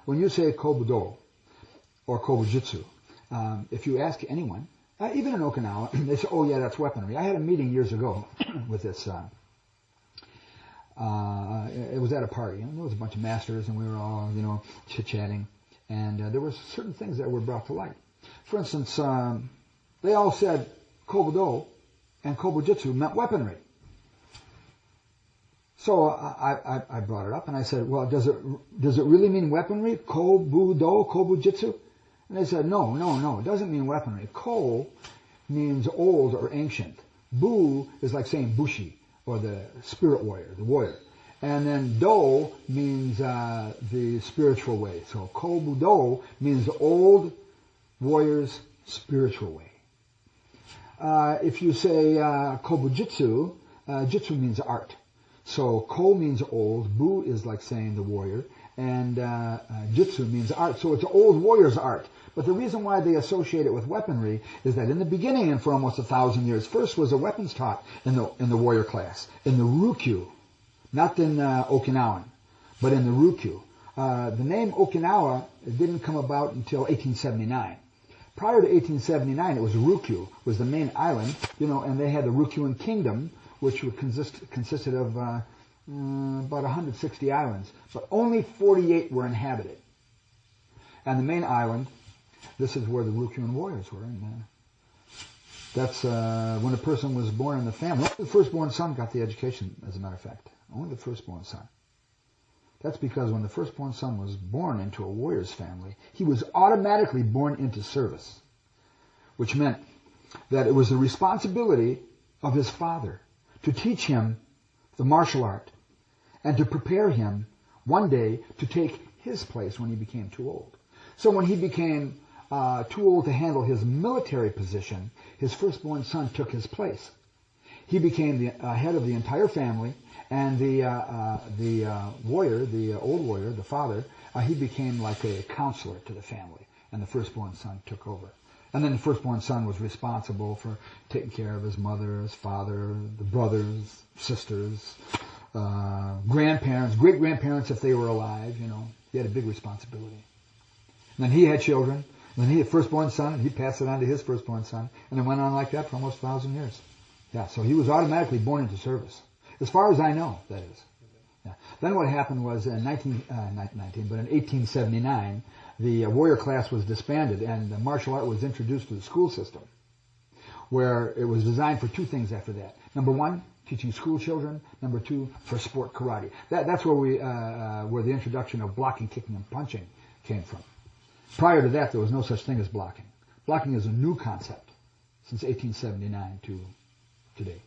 when you say kobudo or kobujitsu, if you ask anyone, even in Okinawa, they say, oh yeah, that's weaponry. I had a meeting years ago with this, it was at a party, and there was a bunch of masters, and we were all, chit-chatting, and there were certain things that were brought to light. For instance, they all said kobudo and kobujitsu meant weaponry. So I brought it up and I said, well, does it really mean weaponry? Kobudo, kobujitsu? And they said, no, it doesn't mean weaponry. Ko means old or ancient. Bu is like saying bushi, or the spirit warrior, the warrior. And then do means the spiritual way. So kobudo means the old warrior's spiritual way. If you say kobujitsu, jitsu means art. So ko means old, bu is like saying the warrior, and jitsu means art. So it's old warrior's art. But the reason why they associate it with weaponry is that in the beginning, and for almost 1,000 years, first was the weapons taught in the warrior class, in the Ryukyu, not in Okinawan, but in the Ryukyu. The name Okinawa didn't come about until 1879. Prior to 1879, it was Ryukyu, was the main island, and they had the Ryukyuan kingdom, which consisted of about 160 islands, but only 48 were inhabited. And the main island, this is where the Ryukyuan warriors were. And that's when a person was born in the family. Only the firstborn son got the education, as a matter of fact. Only the firstborn son. That's because when the firstborn son was born into a warrior's family, he was automatically born into service, which meant that it was the responsibility of his father to teach him the martial art and to prepare him one day to take his place when he became too old. So when he became too old to handle his military position, his firstborn son took his place. He became the head of the entire family, and the warrior, the old warrior, the father, he became like a counselor to the family, and the firstborn son took over. And then the firstborn son was responsible for taking care of his mother, his father, the brothers, sisters, grandparents, great-grandparents if they were alive, He had a big responsibility. And then he had children, and then he had firstborn son, and he passed it on to his firstborn son, and it went on like that for almost 1,000 years. Yeah, so he was automatically born into service. As far as I know, that is. Yeah. Then what happened was in 1879, the warrior class was disbanded, and the martial art was introduced to the school system, where it was designed for two things after that. Number one, teaching school children. Number two, for sport karate. That's where the introduction of blocking, kicking, and punching came from. Prior to that, there was no such thing as blocking. Blocking is a new concept since 1879 to today.